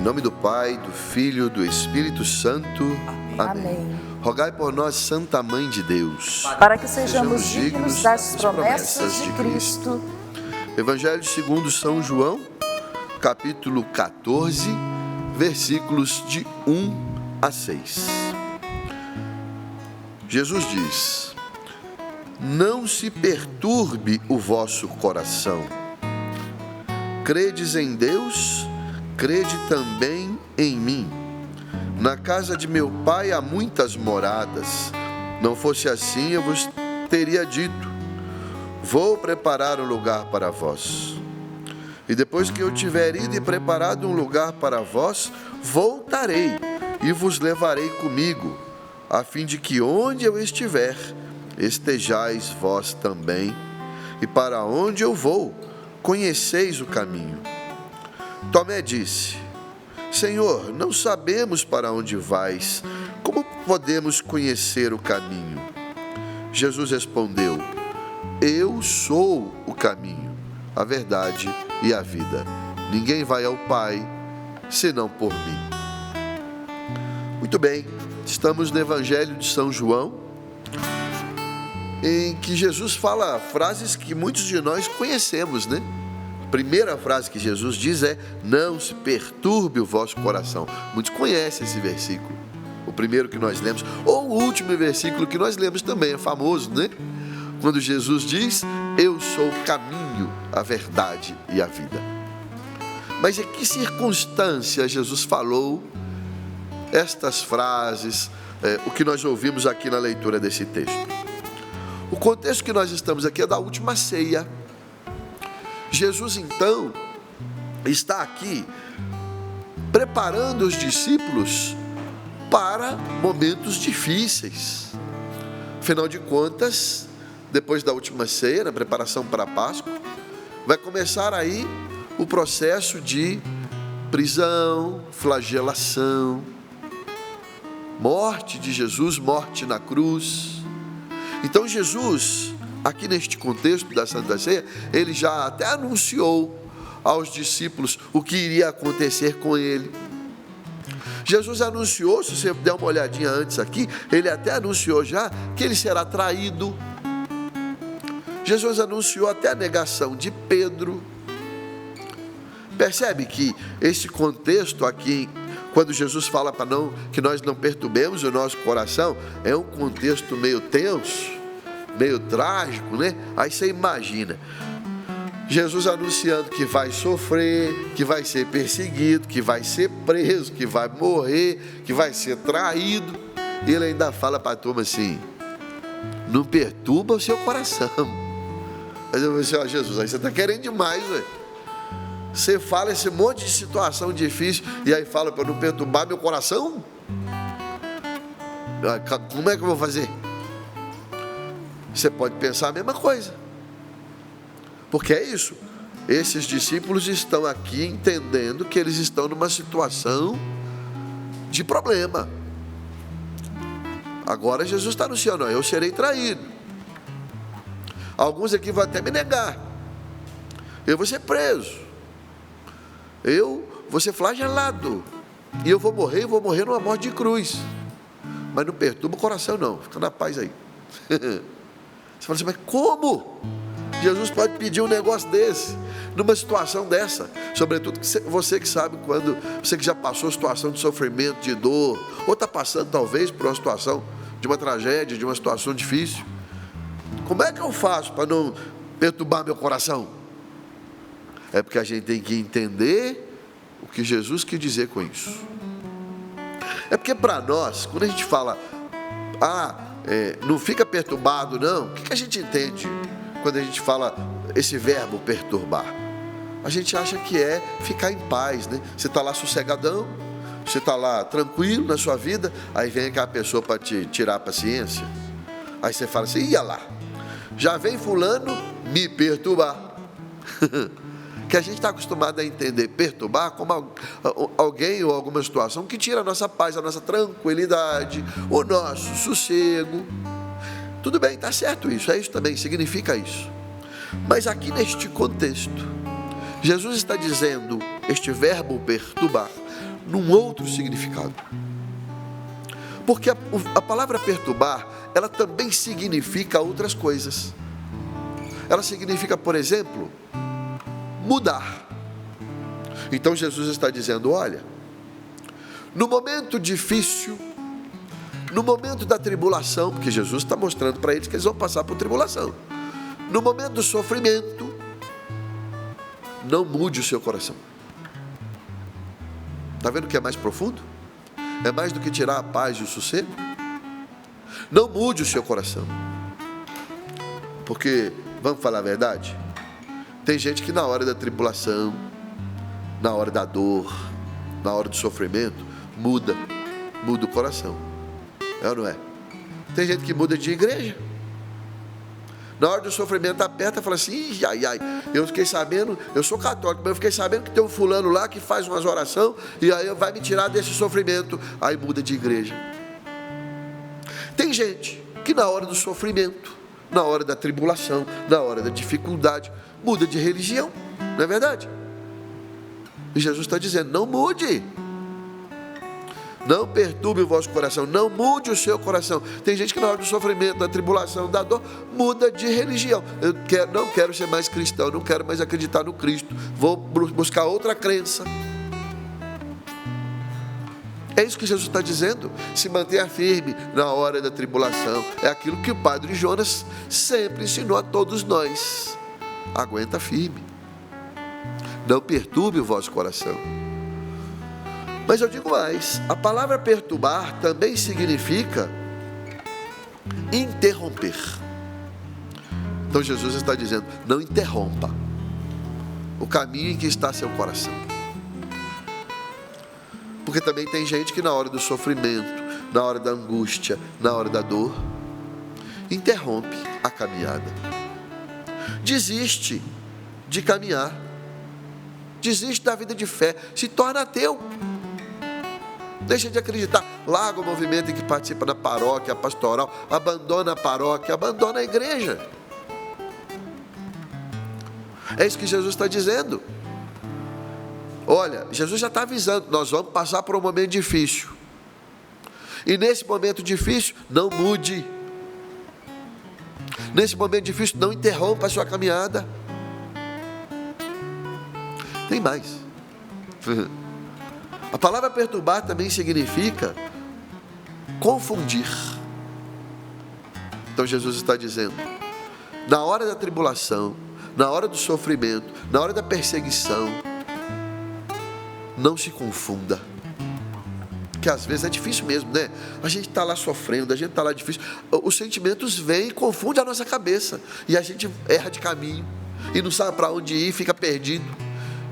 nome do Pai, do Filho, do Espírito Santo. Amém. Rogai por nós, Santa Mãe de Deus, para que sejamos dignos das promessas de Cristo. Evangelho segundo São João, capítulo 14, versículos de 1 a 6. Jesus diz: não se perturbe o vosso coração. Credes em Deus, crede também em mim. Na casa de meu Pai há muitas moradas. Não fosse assim, eu vos teria dito: vou preparar um lugar para vós. E depois que eu tiver ido e preparado um lugar para vós, voltarei e vos levarei comigo, a fim de que onde eu estiver, estejais vós também. E para onde eu vou, conheceis o caminho. Tomé disse: Senhor, não sabemos para onde vais. Como podemos conhecer o caminho? Jesus respondeu: eu sou o caminho, a verdade e a vida. Ninguém vai ao Pai senão por mim. Muito bem, estamos no Evangelho de São João, em que Jesus fala frases que muitos de nós conhecemos, né? A primeira frase que Jesus diz é: não se perturbe o vosso coração. Muitos conhecem esse versículo, o primeiro que nós lemos, ou o último versículo que nós lemos também, é famoso, né? Quando Jesus diz: eu sou o caminho, a verdade e a vida. Mas em que circunstância Jesus falou estas frases, o que nós ouvimos aqui na leitura desse texto? O contexto que nós estamos aqui é da última ceia. Jesus então está aqui preparando os discípulos para momentos difíceis. Afinal de contas, depois da última ceia, na preparação para a Páscoa, vai começar aí o processo de prisão, flagelação, morte de Jesus, morte na cruz. Então Jesus, aqui neste contexto da Santa Ceia, ele já até anunciou aos discípulos o que iria acontecer com ele. Jesus anunciou, se você der uma olhadinha antes aqui, ele até anunciou já que ele será traído. Jesus anunciou até a negação de Pedro. Percebe que esse contexto aqui, quando Jesus fala para que nós não perturbemos o nosso coração, é um contexto meio tenso, meio trágico, né? Aí você imagina Jesus anunciando que vai sofrer, que vai ser perseguido, que vai ser preso, que vai morrer, que vai ser traído. E ele ainda fala para a turma assim: não perturba o seu coração. Mas eu vou dizer: ó, Jesus, aí você está querendo demais, velho. Você fala esse monte de situação difícil e aí fala para não perturbar meu coração? Como é que eu vou fazer? Você pode pensar a mesma coisa, porque é isso. Esses discípulos estão aqui entendendo que eles estão numa situação de problema. Agora Jesus está anunciando: eu serei traído. Alguns aqui vão até me negar. Eu vou ser preso. Eu vou ser flagelado. E eu vou morrer numa morte de cruz. Mas não perturba o coração não, fica na paz aí. Você fala assim: mas como Jesus pode pedir um negócio desse, numa situação dessa? Sobretudo você que sabe, quando você que já passou situação de sofrimento, de dor, ou está passando talvez por uma situação de uma tragédia, de uma situação difícil. Como é que eu faço para não perturbar meu coração? É porque a gente tem que entender o que Jesus quis dizer com isso. É porque para nós, quando a gente fala: não fica perturbado não, o que a gente entende quando a gente fala esse verbo perturbar? A gente acha que é ficar em paz, né? Você está lá sossegadão, você está lá tranquilo na sua vida, aí vem aquela pessoa para te tirar a paciência. Aí você fala assim: ia lá, já vem fulano me perturbar. Que a gente está acostumado a entender perturbar como alguém ou alguma situação que tira a nossa paz, a nossa tranquilidade, o nosso sossego. Tudo bem, está certo isso, é isso também, significa isso. Mas aqui neste contexto, Jesus está dizendo este verbo perturbar num outro significado. Porque a palavra perturbar, ela também significa outras coisas. Ela significa, por exemplo, mudar. Então Jesus está dizendo, olha, no momento difícil, no momento da tribulação, porque Jesus está mostrando para eles que eles vão passar por tribulação. No momento do sofrimento, não mude o seu coração. Está vendo que é mais profundo? É mais do que tirar a paz e o sossego. Não mude o seu coração. Porque, vamos falar a verdade, tem gente que na hora da tribulação, na hora da dor, na hora do sofrimento, muda o coração. É ou não é? Tem gente que muda de igreja. Na hora do sofrimento aperta, fala assim, eu fiquei sabendo, eu sou católico, mas eu fiquei sabendo que tem um fulano lá que faz umas orações, e aí vai me tirar desse sofrimento, aí muda de igreja. Tem gente que na hora do sofrimento, na hora da tribulação, na hora da dificuldade, muda de religião, não é verdade? E Jesus está dizendo, não mude. Não perturbe o vosso coração, não mude o seu coração. Tem gente que na hora do sofrimento, da tribulação, da dor, muda de religião. Não quero ser mais cristão, não quero mais acreditar no Cristo, vou buscar outra crença. É isso que Jesus está dizendo. Se mantenha firme na hora da tribulação. É aquilo que o Padre Jonas sempre ensinou a todos nós. Aguenta firme. Não perturbe o vosso coração. Mas eu digo mais, a palavra perturbar também significa interromper. Então Jesus está dizendo, não interrompa o caminho em que está seu coração. Porque também tem gente que na hora do sofrimento, na hora da angústia, na hora da dor, interrompe a caminhada. Desiste de caminhar. Desiste da vida de fé, se torna ateu. Deixa de acreditar, larga o movimento em que participa da paróquia pastoral, abandona a paróquia, abandona a igreja. É isso que Jesus está dizendo. Olha, Jesus já está avisando, nós vamos passar por um momento difícil. E nesse momento difícil, não mude. Nesse momento difícil, não interrompa a sua caminhada. Tem mais. A palavra perturbar também significa confundir. Então Jesus está dizendo, na hora da tribulação, na hora do sofrimento, na hora da perseguição, não se confunda. Que às vezes é difícil mesmo, né? A gente está lá sofrendo, a gente está lá difícil. Os sentimentos vêm e confundem a nossa cabeça. E a gente erra de caminho. E não sabe para onde ir, fica perdido.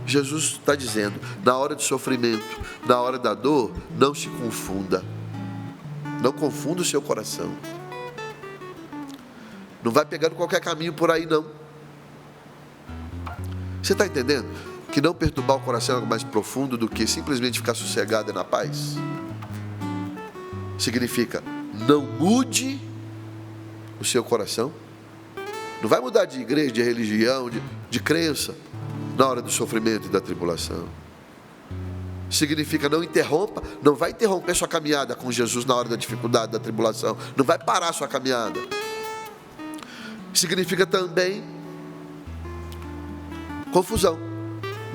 Jesus está dizendo, na hora do sofrimento, na hora da dor, não se confunda. Não confunda o seu coração. Não vai pegando qualquer caminho por aí, não. Você está entendendo? Que não perturbar o coração é algo mais profundo do que simplesmente ficar sossegado e na paz. Significa, não mude o seu coração. Não vai mudar de igreja, de religião, de crença, na hora do sofrimento e da tribulação. Significa, não interrompa, não vai interromper sua caminhada com Jesus na hora da dificuldade, da tribulação. Não vai parar sua caminhada. Significa também confusão.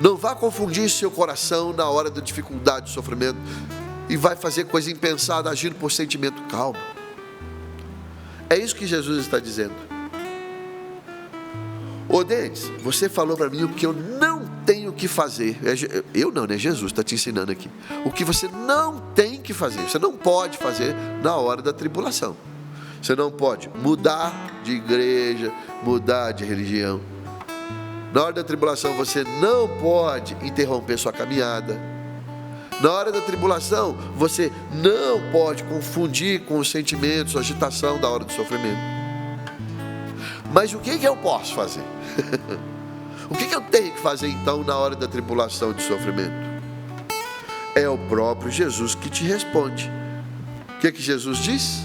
Não vá confundir seu coração na hora da dificuldade, do sofrimento, e vai fazer coisa impensada, agindo por sentimento. Calma. É isso que Jesus está dizendo. Ô Denis, você falou para mim o que eu não tenho que fazer. Eu não, né? Jesus está te ensinando aqui. O que você não tem que fazer, você não pode fazer na hora da tribulação. Você não pode mudar de igreja, mudar de religião. Na hora da tribulação você não pode interromper sua caminhada. Na hora da tribulação você não pode confundir com os sentimentos, a agitação da hora do sofrimento. Mas o que eu posso fazer? O que eu tenho que fazer então na hora da tribulação e do sofrimento? É o próprio Jesus que te responde. O que Jesus diz?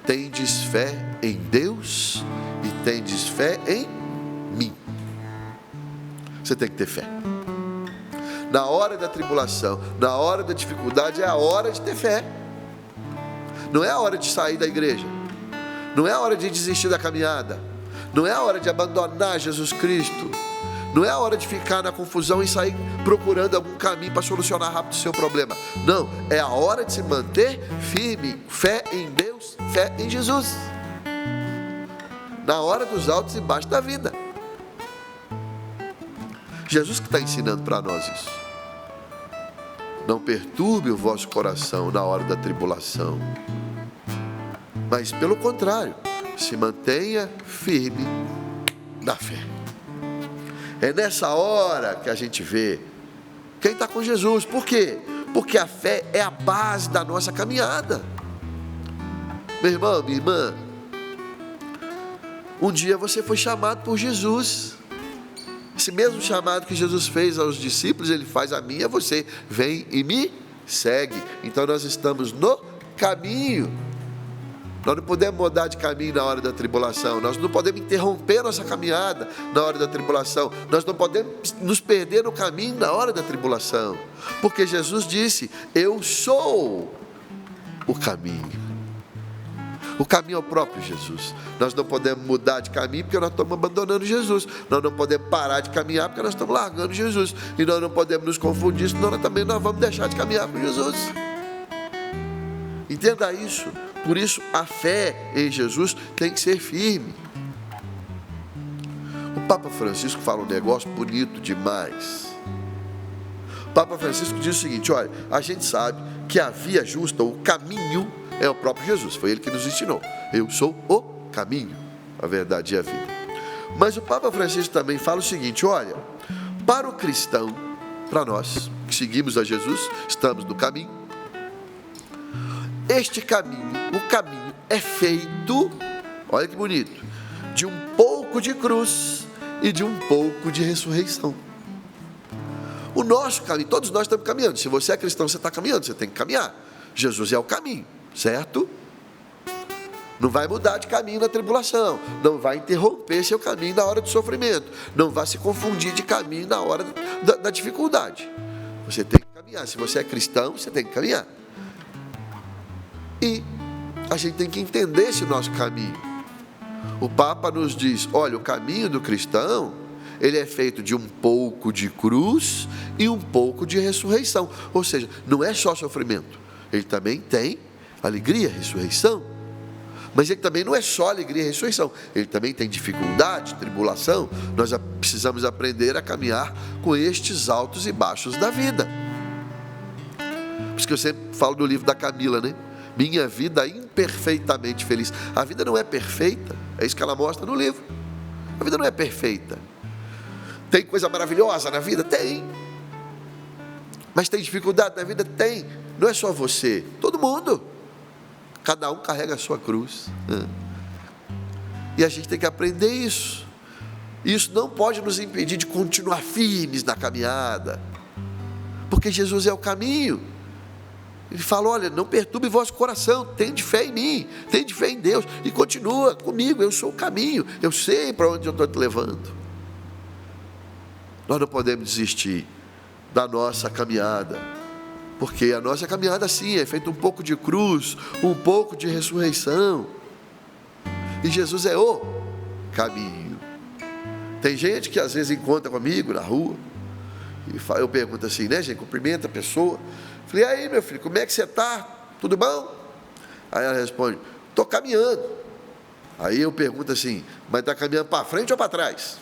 Tendes fé em Deus e tendes fé em mim. Você tem que ter fé. na hora da tribulação, na hora da dificuldade, é a hora de ter fé. Não é a hora de sair da igreja, não é a hora de desistir da caminhada, não é a hora de abandonar Jesus Cristo, não é a hora de ficar na confusão e sair procurando algum caminho para solucionar rápido o seu problema. Não, é a hora de se manter firme, fé em Deus, fé em Jesus, na hora dos altos e baixos da vida. Jesus que está ensinando para nós isso. Não perturbe o vosso coração na hora da tribulação, mas pelo contrário, se mantenha firme na fé. É nessa hora que a gente vê quem está com Jesus. Por quê? Porque a fé é a base da nossa caminhada. Meu irmão, minha irmã, um dia você foi chamado por Jesus. Esse mesmo chamado que Jesus fez aos discípulos, Ele faz a mim e a você. Vem e me segue. Então nós estamos no caminho. Nós não podemos mudar de caminho na hora da tribulação. Nós não podemos interromper nossa caminhada na hora da tribulação. Nós não podemos nos perder no caminho na hora da tribulação. Porque Jesus disse: eu sou o caminho. O caminho é o próprio Jesus. Nós não podemos mudar de caminho porque nós estamos abandonando Jesus. Nós não podemos parar de caminhar porque nós estamos largando Jesus. E nós não podemos nos confundir, senão nós também vamos deixar de caminhar com Jesus. Entenda isso. Por isso a fé em Jesus tem que ser firme. O Papa Francisco fala um negócio bonito demais. O Papa Francisco diz o seguinte: olha, a gente sabe que a via justa, o caminho, é o próprio Jesus. Foi Ele que nos ensinou. Eu sou o caminho, a verdade e a vida. Mas o Papa Francisco também fala o seguinte: olha, para o cristão, para nós que seguimos a Jesus, estamos no caminho. Este caminho, o caminho é feito, olha que bonito, de um pouco de cruz e de um pouco de ressurreição. O nosso caminho, todos nós estamos caminhando. Se você é cristão, você está caminhando, você tem que caminhar. Jesus é o caminho, certo? Não vai mudar de caminho na tribulação, não vai interromper seu caminho na hora do sofrimento, não vai se confundir de caminho na hora da dificuldade. Você tem que caminhar. Se você é cristão, você tem que caminhar. E a gente tem que entender esse nosso caminho. O Papa nos diz: olha, o caminho do cristão, ele é feito de um pouco de cruz e um pouco de ressurreição. Ou seja, não é só sofrimento, ele também tem alegria, ressurreição. Mas ele também não é só alegria e ressurreição, ele também tem dificuldade, tribulação. Nós precisamos aprender a caminhar com estes altos e baixos da vida. Por isso que eu sempre falo do livro da Camila, né? Minha vida imperfeitamente feliz. A vida não é perfeita, é isso que ela mostra no livro. A vida não é perfeita. Tem coisa maravilhosa na vida? Tem. Mas tem dificuldade na vida? Tem. Não é só você, todo mundo. Cada um carrega a sua cruz. E a gente tem que aprender isso. Isso não pode nos impedir de continuar firmes na caminhada, porque Jesus é o caminho. Ele fala: olha, não perturbe vosso coração, tende fé em mim, tende fé em Deus, e continua comigo, eu sou o caminho, eu sei para onde eu estou te levando. Nós não podemos desistir da nossa caminhada, porque a nossa caminhada sim é feita um pouco de cruz, um pouco de ressurreição, e Jesus é o caminho. Tem gente que às vezes encontra comigo na rua, e eu pergunto assim, né, gente, cumprimenta a pessoa. Falei: e aí, meu filho, como é que você está? Tudo bom? Aí ela responde: estou caminhando. Aí eu pergunto assim: mas está caminhando para frente ou para trás?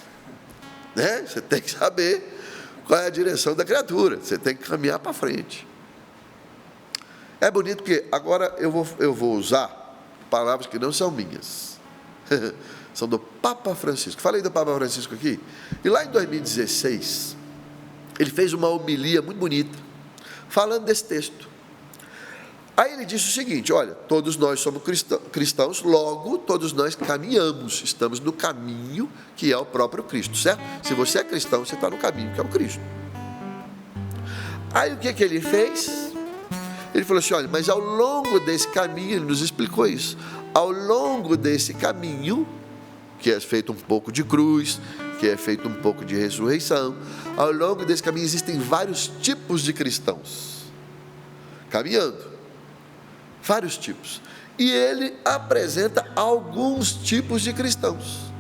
Né? Você tem que saber qual é a direção da criatura, você tem que caminhar para frente. É bonito porque agora eu vou usar palavras que não são minhas, são do Papa Francisco. Falei do Papa Francisco aqui, e lá em 2016, ele fez uma homilia muito bonita, falando desse texto. Aí ele disse o seguinte: olha, todos nós somos cristãos, logo todos nós caminhamos, estamos no caminho que é o próprio Cristo, certo? Se você é cristão, você está no caminho que é o Cristo. Aí o que ele fez? Ele falou assim: olha, mas ao longo desse caminho, ele nos explicou isso, ao longo desse caminho, que é feito um pouco de cruz que é feito um pouco de ressurreição. Ao longo desse caminho existem vários tipos de cristãos caminhando, vários tipos, e ele apresenta alguns tipos de cristãos.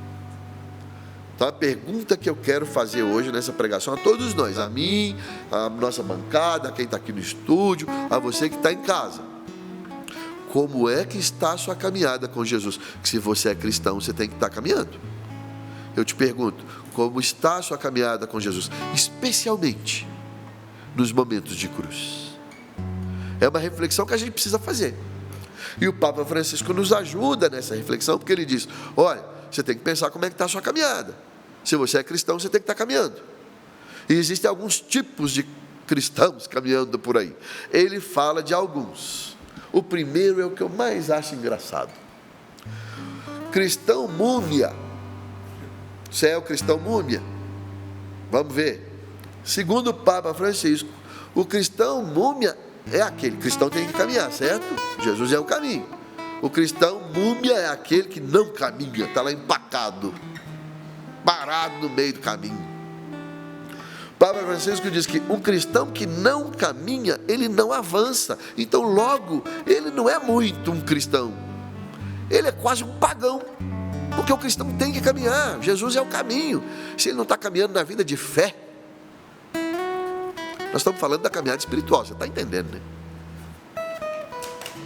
Então a pergunta que eu quero fazer hoje nessa pregação a todos nós, a mim, a nossa bancada, a quem está aqui no estúdio, a você que está em casa: como é que está a sua caminhada com Jesus? Que se você é cristão, você tem que estar caminhando. Eu te pergunto, como está a sua caminhada com Jesus? Especialmente nos momentos de cruz. É uma reflexão que a gente precisa fazer. E o Papa Francisco nos ajuda nessa reflexão, porque ele diz: olha, você tem que pensar como é que está a sua caminhada. Se você é cristão, você tem que estar caminhando. E existem alguns tipos de cristãos caminhando por aí. Ele fala de alguns. O primeiro é o que eu mais acho engraçado: cristão múmia. Você é o cristão múmia? Vamos ver. Segundo o Papa Francisco, o cristão múmia é aquele. Cristão tem que caminhar, certo? Jesus é o caminho. O cristão múmia é aquele que não caminha, está lá empacado, parado no meio do caminho. O Papa Francisco diz que um cristão que não caminha, ele não avança. Então logo, ele não é muito um cristão, ele é quase um pagão. Porque o cristão tem que caminhar, Jesus é o caminho. Se ele não está caminhando na vida de fé, nós estamos falando da caminhada espiritual, você está entendendo, né?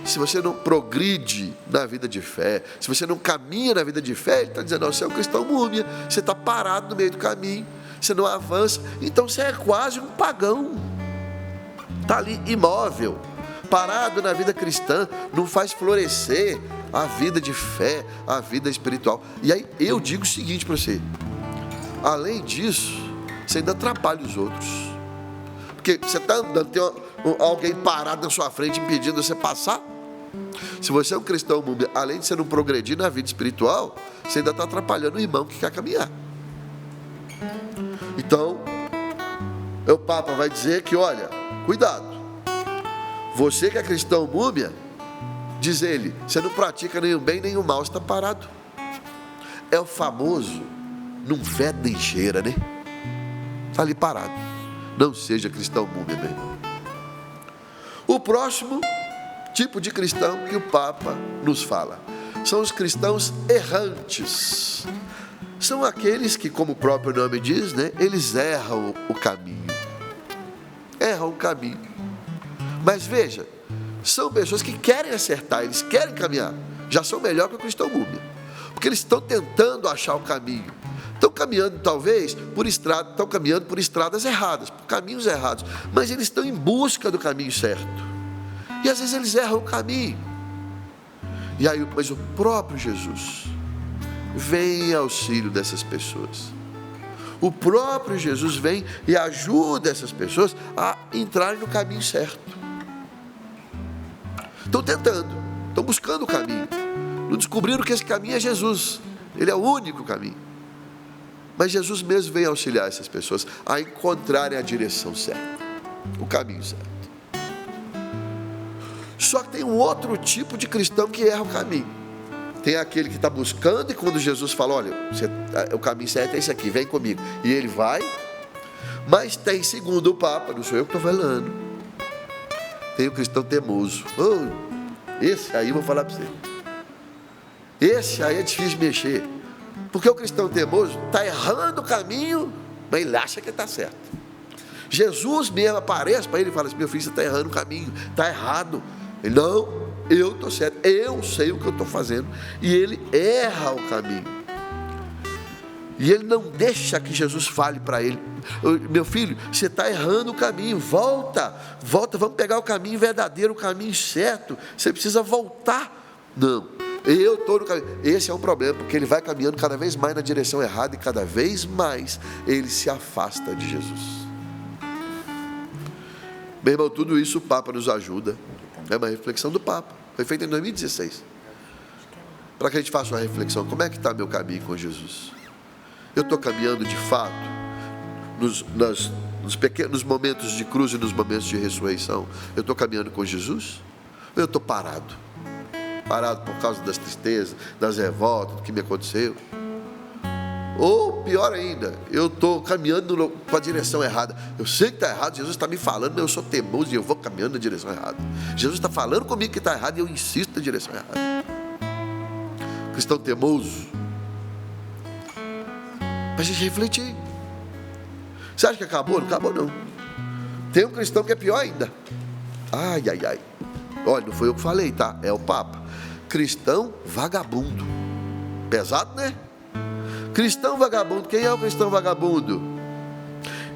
Se você não progride na vida de fé, se você não caminha na vida de fé, ele está dizendo: você é um cristão múmia, você está parado no meio do caminho, você não avança, então você é quase um pagão, está ali imóvel, parado na vida cristã, não faz florescer a vida de fé, a vida espiritual. E aí eu digo o seguinte para você: além disso, você ainda atrapalha os outros, porque você está andando, tem alguém parado na sua frente impedindo você passar. Se você é um cristão múmia, além de você não progredir na vida espiritual, você ainda está atrapalhando o irmão que quer caminhar. Então o Papa vai dizer que, olha, cuidado, você que é cristão múmia, diz ele, você não pratica nenhum bem nem o mal, você está parado. É o famoso não fede nem cheira, né? Está ali parado. Não seja cristão múmia, meu irmão. O próximo tipo de cristão que o Papa nos fala são os cristãos errantes. São aqueles que, como o próprio nome diz, né, eles erram o caminho. Erram o caminho. Mas veja, são pessoas que querem acertar, eles querem caminhar, já são melhor que o cristão múmia, porque eles estão tentando achar o caminho, estão caminhando talvez por estrada, estão caminhando por estradas erradas, por caminhos errados, mas eles estão em busca do caminho certo, e às vezes eles erram o caminho, e aí, mas o próprio Jesus vem em auxílio dessas pessoas. O próprio Jesus vem e ajuda essas pessoas a entrarem no caminho certo. Estão tentando, estão buscando o caminho, não descobriram que esse caminho é Jesus, ele é o único caminho. Mas Jesus mesmo vem auxiliar essas pessoas a encontrarem a direção certa, o caminho certo. Só que tem um outro tipo de cristão que erra o caminho. Tem aquele que está buscando, e quando Jesus fala: olha, o caminho certo é esse aqui, vem comigo, e ele vai. Mas tem, segundo o Papa, não sou eu que estou falando, tem o cristão teimoso. Esse aí eu vou falar para você, esse aí é difícil de mexer, porque o cristão teimoso está errando o caminho, mas ele acha que está certo. Jesus mesmo aparece para ele e fala assim: meu filho, você está errando o caminho, está errado. Ele: não, eu estou certo, eu sei o que eu estou fazendo. E ele erra o caminho, e ele não deixa que Jesus fale para ele: meu filho, você está errando o caminho, volta, vamos pegar o caminho verdadeiro, o caminho certo, você precisa voltar. Não, eu estou no caminho. Esse é um problema, porque ele vai caminhando cada vez mais na direção errada, e cada vez mais ele se afasta de Jesus. Meu irmão, tudo isso o Papa nos ajuda. É uma reflexão do Papa, foi feita em 2016, para que a gente faça uma reflexão: como é que está meu caminho com Jesus? Eu estou caminhando de fato nos pequenos momentos de cruz e nos momentos de ressurreição? Eu estou caminhando com Jesus? Ou eu estou parado por causa das tristezas, das revoltas, do que me aconteceu? Ou pior ainda, eu estou caminhando para a direção errada. Eu sei que está errado, Jesus está me falando, mas eu sou teimoso e eu vou caminhando na direção errada. Jesus está falando comigo que está errado e eu insisto na direção errada. Cristão teimoso. Para a gente refletir. Você acha que acabou? Não acabou não. Tem um cristão que é pior ainda. Ai. Olha, não foi eu que falei, tá? É o Papa. Cristão vagabundo. Pesado, né? Cristão vagabundo. Quem é o cristão vagabundo?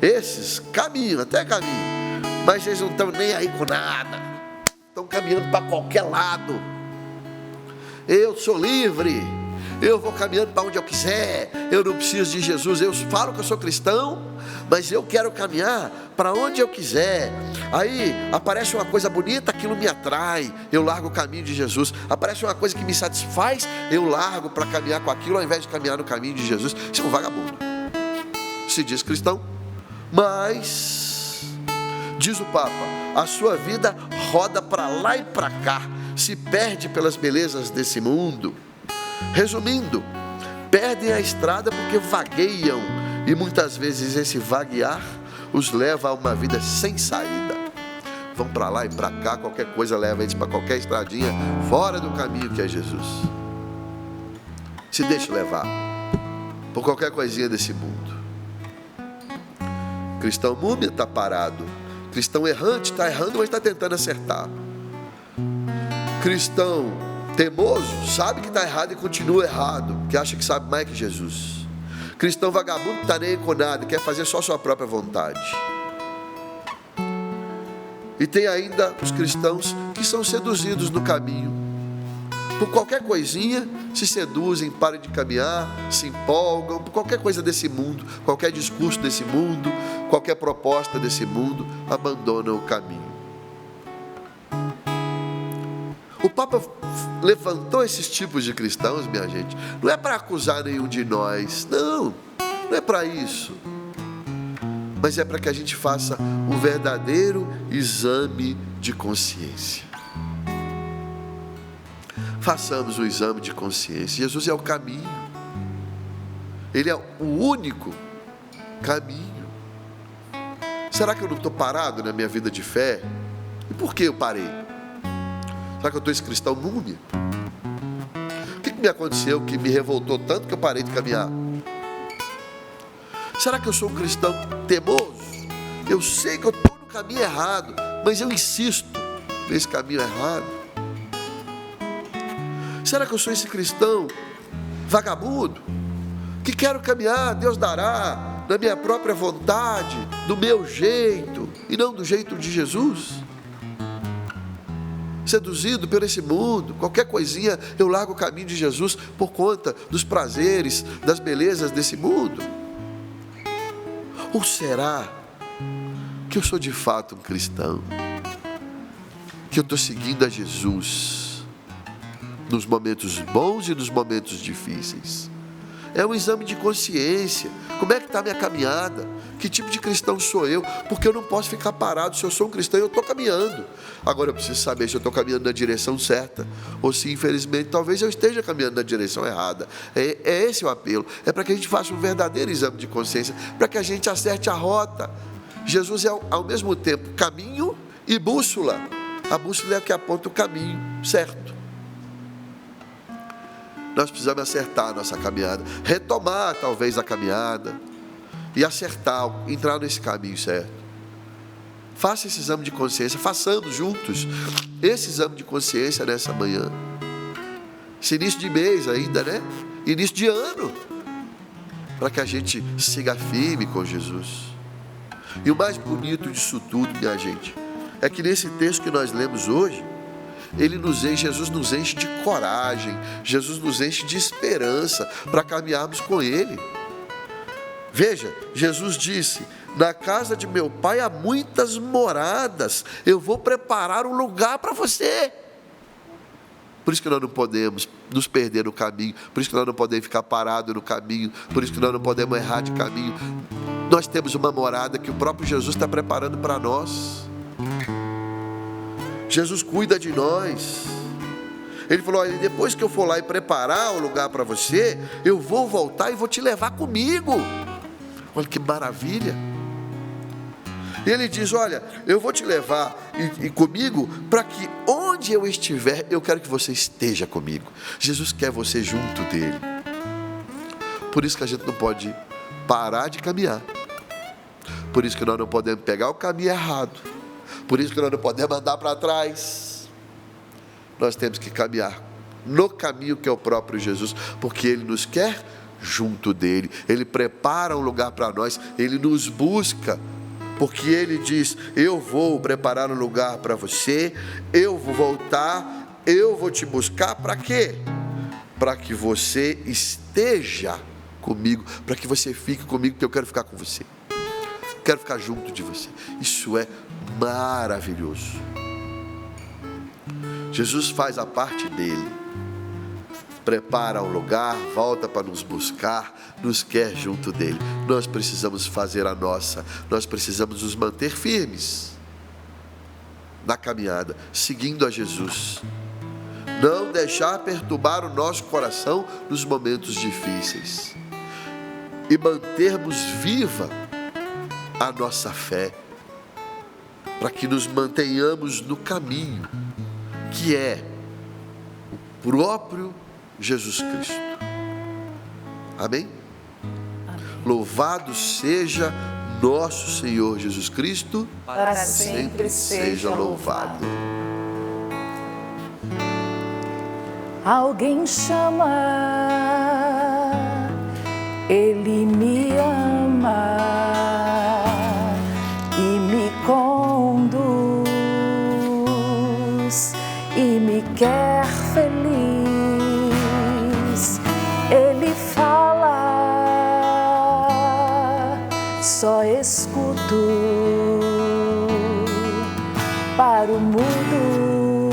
Esses caminham, até caminham, mas eles não estão nem aí com nada. Estão caminhando para qualquer lado. Eu sou livre. Eu vou caminhando para onde eu quiser. Eu não preciso de Jesus. Eu falo que eu sou cristão, mas eu quero caminhar para onde eu quiser. Aí aparece uma coisa bonita, aquilo me atrai, eu largo o caminho de Jesus. Aparece uma coisa que me satisfaz, eu largo para caminhar com aquilo ao invés de caminhar no caminho de Jesus. Isso é um vagabundo. Se diz cristão, mas diz o Papa, a sua vida roda para lá e para cá, se perde pelas belezas desse mundo. Resumindo, perdem a estrada porque vagueiam, e muitas vezes esse vaguear os leva a uma vida sem saída. Vão para lá e para cá, qualquer coisa leva eles para qualquer estradinha fora do caminho que é Jesus. Se deixe levar por qualquer coisinha desse mundo. Cristão múmia está parado. Cristão errante está errando, mas está tentando acertar. Cristão teimoso sabe que está errado e continua errado, que acha que sabe mais que Jesus. Cristão vagabundo não está nem com nada, quer fazer só sua própria vontade. E tem ainda os cristãos que são seduzidos no caminho. Por qualquer coisinha se seduzem, param de caminhar, se empolgam, por qualquer coisa desse mundo, qualquer discurso desse mundo, qualquer proposta desse mundo, abandonam o caminho. O Papa levantou esses tipos de cristãos, minha gente, não é para acusar nenhum de nós, não é para isso, mas é para que a gente faça um verdadeiro exame de consciência. Façamos o exame de consciência. Jesus é o caminho, Ele é o único caminho. Será que eu não estou parado na minha vida de fé? E por que eu parei? Será que eu estou esse cristão múmia? O que me aconteceu que me revoltou tanto que eu parei de caminhar? Será que eu sou um cristão teimoso? Eu sei que eu estou no caminho errado, mas eu insisto nesse caminho errado. Será que eu sou esse cristão vagabundo, que quero caminhar, Deus dará, na minha própria vontade, do meu jeito, e não do jeito de Jesus? Seduzido por esse mundo, qualquer coisinha eu largo o caminho de Jesus por conta dos prazeres, das belezas desse mundo? Ou será que eu sou de fato um cristão, que eu estou seguindo a Jesus nos momentos bons e nos momentos difíceis? É um exame de consciência. Como é que está a minha caminhada? Que tipo de cristão sou eu? Porque eu não posso ficar parado. Se eu sou um cristão, eu estou caminhando. Agora eu preciso saber se eu estou caminhando na direção certa, ou se infelizmente talvez eu esteja caminhando na direção errada. É esse o apelo. É para que a gente faça um verdadeiro exame de consciência, para que a gente acerte a rota. Jesus é ao mesmo tempo caminho e bússola. A bússola é a que aponta o caminho certo. Nós precisamos acertar a nossa caminhada, retomar talvez a caminhada e acertar, entrar nesse caminho certo. Faça esse exame de consciência, façamos juntos esse exame de consciência nessa manhã. Esse início de mês ainda, né? Início de ano, para que a gente siga firme com Jesus. E o mais bonito disso tudo, minha gente, é que nesse texto que nós lemos hoje, Jesus nos enche de coragem, Jesus nos enche de esperança para caminharmos com Ele. Veja, Jesus disse: na casa de meu Pai há muitas moradas, eu vou preparar um lugar para você. Por isso que nós não podemos nos perder no caminho, por isso que nós não podemos ficar parados no caminho, por isso que nós não podemos errar de caminho. Nós temos uma morada que o próprio Jesus está preparando para nós. Jesus cuida de nós, Ele falou: olha, depois que eu for lá e preparar o lugar para você, eu vou voltar e vou te levar comigo. Olha que maravilha. E ele diz: olha, eu vou te levar e comigo, para que onde eu estiver, eu quero que você esteja comigo. Jesus quer você junto dele. Por isso que a gente não pode parar de caminhar. Por isso que nós não podemos pegar o caminho errado. Por isso que nós não podemos andar para trás. Nós temos que caminhar no caminho que é o próprio Jesus, porque Ele nos quer junto dele. Ele prepara um lugar para nós, Ele nos busca, porque Ele diz: eu vou preparar um lugar para você, eu vou voltar, eu vou te buscar. Para quê? Para que você esteja comigo, para que você fique comigo, porque eu quero ficar com você, quero ficar junto de você. Isso é maravilhoso. Jesus faz a parte dele, prepara um lugar, volta para nos buscar, nos quer junto dele. Nós precisamos fazer a nossa, nós precisamos nos manter firmes na caminhada, seguindo a Jesus. Não deixar perturbar o nosso coração nos momentos difíceis e mantermos viva a nossa fé, para que nos mantenhamos no caminho que é o próprio Jesus Cristo. Amém? Amém. Louvado seja nosso Senhor Jesus Cristo, para sempre seja louvado. Alguém chama, Ele me ama e me conduz e me quer feliz. Ele fala, só escuto para o mudo,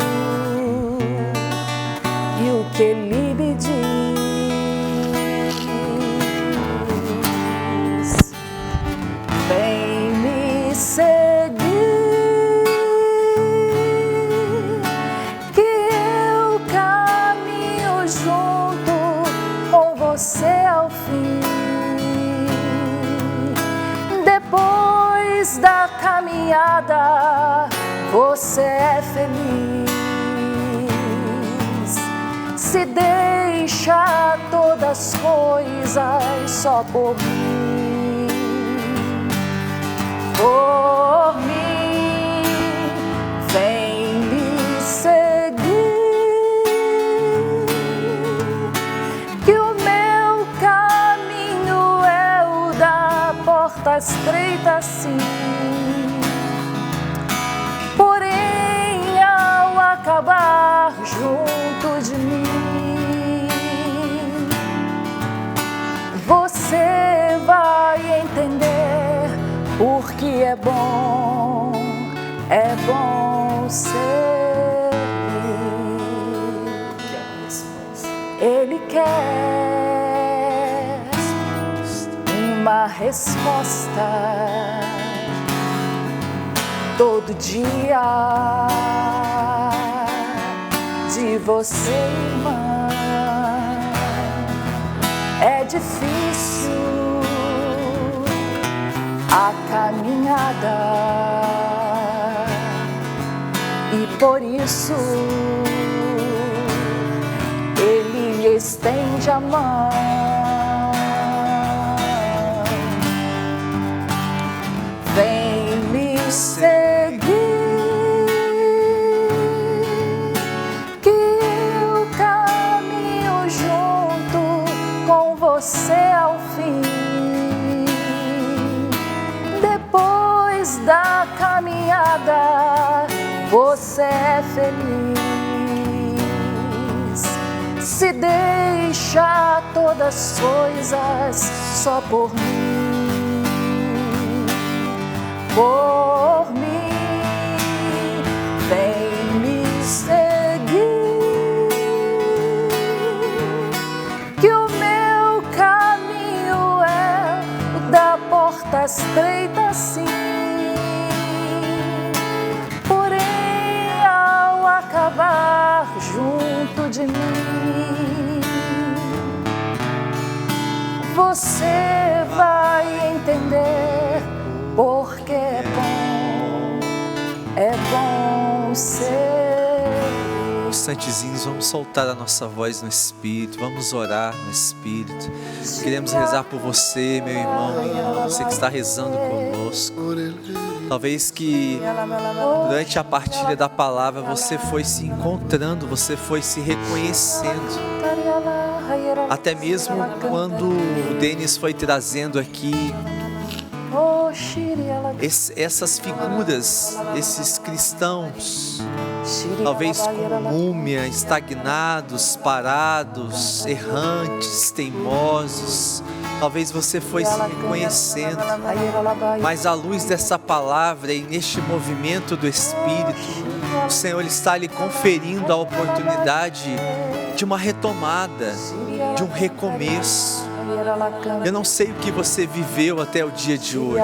e o que Ele me diz, vem me seguir, que eu caminho junto com você ao fim. Depois da caminhada, você é feliz. Se deixa todas as coisas só por mim, por mim. Vem me seguir, que o meu caminho é o da porta estreita, sim. Porém, ao acabar junto de mim, você vai entender porque é bom ser. Ele quer uma resposta todo dia de você, irmã. É difícil a caminhada e por isso Ele lhe estende a mão. Vem me seguir, que eu caminho junto com você ao fim. Depois da caminhada, você é feliz. Se deixa todas as coisas só por mim, por mim. Vem me seguir, que o meu caminho é o da porta estreita, sim. Porém, ao acabar junto de você vai entender, porque é bom ser. Instantezinhos, vamos soltar a nossa voz no Espírito, vamos orar no Espírito. Queremos rezar por você, meu irmão, você que está rezando conosco. Talvez que durante a partilha da palavra você foi se encontrando, você foi se reconhecendo. Até mesmo quando o Denis foi trazendo aqui essas figuras, esses cristãos, talvez como múmia, estagnados, parados, errantes, teimosos. Talvez você foi se reconhecendo, mas à luz dessa palavra e neste movimento do Espírito, o Senhor está lhe conferindo a oportunidade de uma retomada, de um recomeço. Eu não sei o que você viveu até o dia de hoje,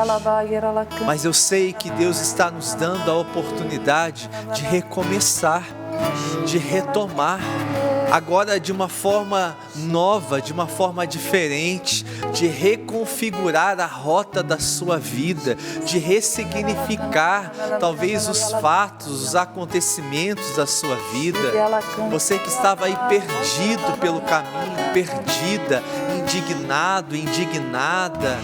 mas eu sei que Deus está nos dando a oportunidade de recomeçar, de retomar, agora de uma forma nova, de uma forma diferente, de reconfigurar a rota da sua vida, de ressignificar talvez os fatos, os acontecimentos da sua vida. Você que estava aí perdido pelo caminho, perdida, indignado, indignada,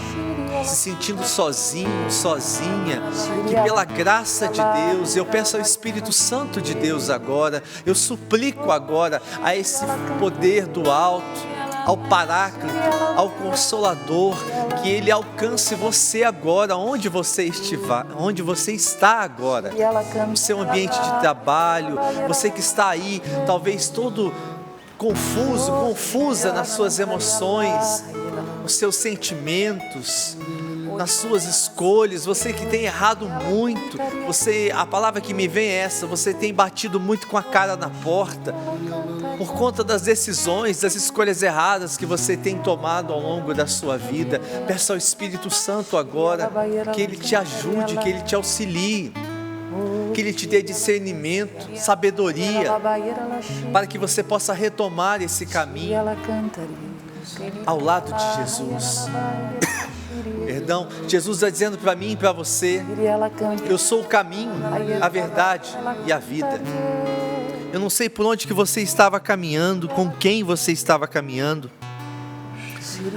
se sentindo sozinho, sozinha, que pela graça de Deus, eu peço ao Espírito Santo de Deus agora, eu suplico agora a esse poder do alto, ao Paráclito, ao Consolador, que Ele alcance você agora, onde você estiver, onde você está agora, no seu ambiente de trabalho, você que está aí, talvez todo confuso, confusa nas suas emoções, nos seus sentimentos, nas suas escolhas, você que tem errado muito, a palavra que me vem é essa, você tem batido muito com a cara na porta, por conta das decisões, das escolhas erradas que você tem tomado ao longo da sua vida. Peça ao Espírito Santo agora, que Ele te ajude, que Ele te auxilie, que Ele te dê discernimento, sabedoria, para que você possa retomar esse caminho ao lado de Jesus. Perdão, Jesus está dizendo para mim e para você: eu sou o caminho, a verdade e a vida. Eu não sei por onde que você estava caminhando, com quem você estava caminhando,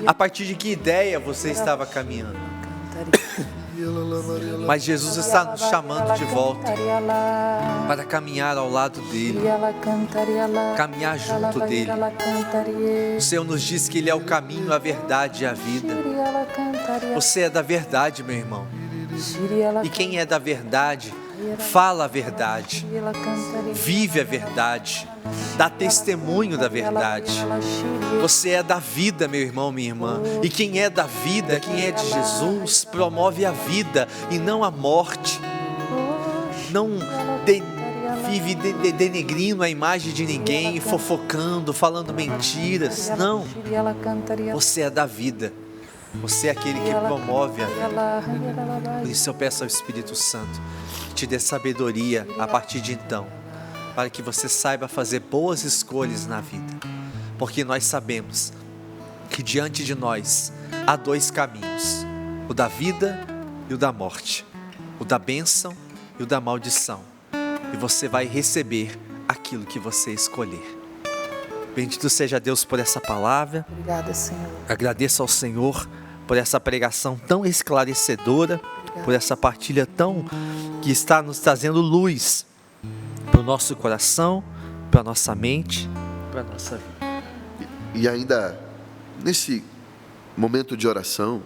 a partir de que ideia você estava caminhando. Mas Jesus está nos chamando de volta para caminhar ao lado dele, caminhar junto dele. O Senhor nos diz que Ele é o caminho, a verdade e a vida. Você é da verdade, meu irmão. E quem é da verdade, fala a verdade, vive a verdade, dá testemunho da verdade. Você é da vida, meu irmão, minha irmã. E quem é da vida, quem é de Jesus, promove a vida e não a morte. Não vive denegrindo a imagem de ninguém, fofocando, falando mentiras. Não. Você é da vida. Você é aquele que promove a vida. Por isso eu peço ao Espírito Santo que te dê sabedoria a partir de então, para que você saiba fazer boas escolhas na vida. Porque nós sabemos que diante de nós há dois caminhos: o da vida e o da morte, o da bênção e o da maldição. E você vai receber aquilo que você escolher. Bendito seja Deus por essa palavra. Obrigada, Senhor. Agradeço ao Senhor por essa pregação tão esclarecedora, por essa partilha que está nos trazendo luz para o nosso coração, para a nossa mente, para a nossa vida. E ainda nesse momento de oração,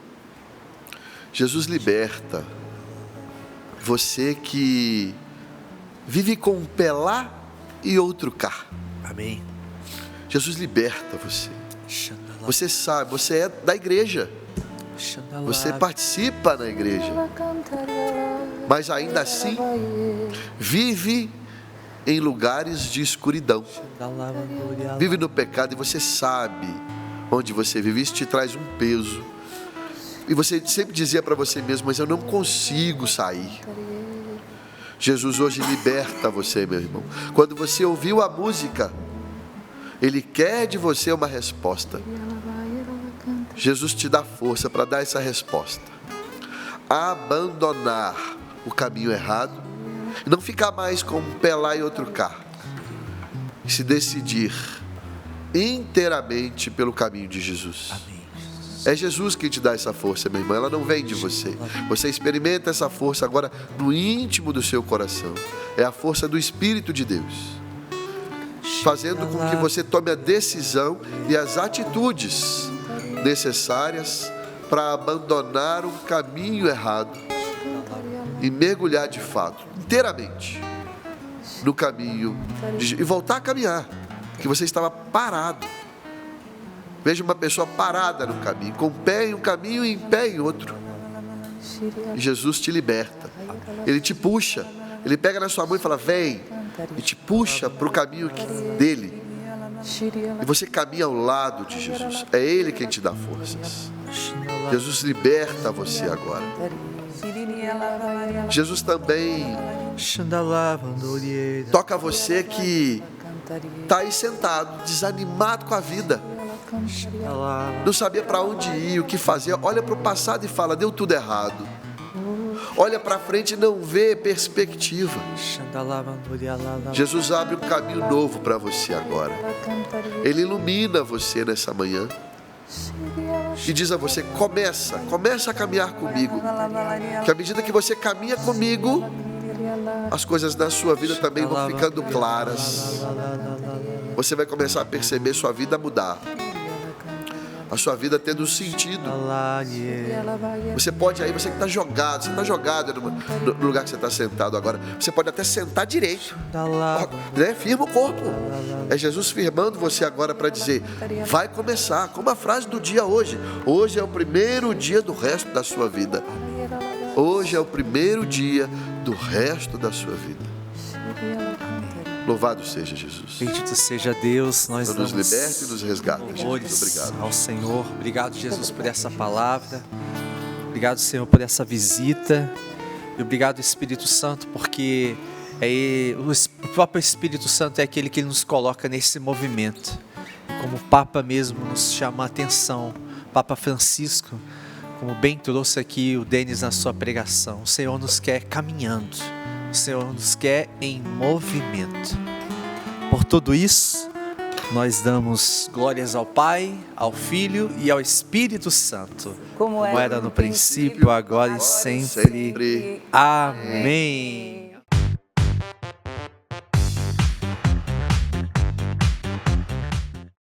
Jesus liberta você que vive com um pé lá e outro cá. Amém. Jesus liberta você. Você sabe, você é da igreja. Você participa na igreja. Mas ainda assim, vive em lugares de escuridão. Vive no pecado e você sabe onde você vive. Isso te traz um peso. E você sempre dizia para você mesmo: mas eu não consigo sair. Jesus hoje liberta você, meu irmão. Quando você ouviu a música, Ele quer de você uma resposta. Jesus te dá força para dar essa resposta. Abandonar o caminho errado e não ficar mais com um pé lá e outro cá. E se decidir inteiramente pelo caminho de Jesus. É Jesus quem te dá essa força, minha irmã. Ela não vem de você. Você experimenta essa força agora no íntimo do seu coração. É a força do Espírito de Deus, fazendo com que você tome a decisão e as atitudes necessárias para abandonar um caminho errado e mergulhar de fato, inteiramente, no caminho e voltar a caminhar, que você estava parado. Veja uma pessoa parada no caminho, com pé em um caminho e em pé em outro. E Jesus te liberta. Ele te puxa. Ele pega na sua mão e fala, vem. E te puxa para o caminho dele. E você caminha ao lado de Jesus. É Ele quem te dá forças. Jesus liberta você agora. Jesus também toca você que está aí sentado, desanimado com a vida. Não sabia para onde ir, o que fazer. Olha para o passado e fala, deu tudo errado. Olha para frente e não vê perspectiva. Jesus abre um caminho novo para você agora. Ele ilumina você nessa manhã e diz a você, começa a caminhar comigo, que à medida que você caminha comigo, as coisas na sua vida também vão ficando claras. Você vai começar a perceber sua vida mudar, a sua vida tendo sentido. Você pode aí, você que está jogado no lugar que você está sentado agora, você pode até sentar direito, né? Firma o corpo. É Jesus firmando você agora para dizer, vai começar, como a frase do dia hoje. Hoje é o primeiro dia do resto da sua vida. Hoje é o primeiro dia do resto da sua vida. Louvado seja Jesus. Bendito seja Deus. Nós nos liberta e nos resgata. Obrigado ao Senhor. Obrigado, Jesus, por essa palavra. Obrigado, Senhor, por essa visita. E obrigado, Espírito Santo, porque o próprio Espírito Santo é aquele que nos coloca nesse movimento. E como o Papa mesmo nos chama a atenção, Papa Francisco, como bem trouxe aqui o Denis na sua pregação, o Senhor nos quer caminhando. O Senhor nos quer em movimento. Por tudo isso, nós damos glórias ao Pai, ao Filho e ao Espírito Santo, como era no princípio, agora e sempre. Amém.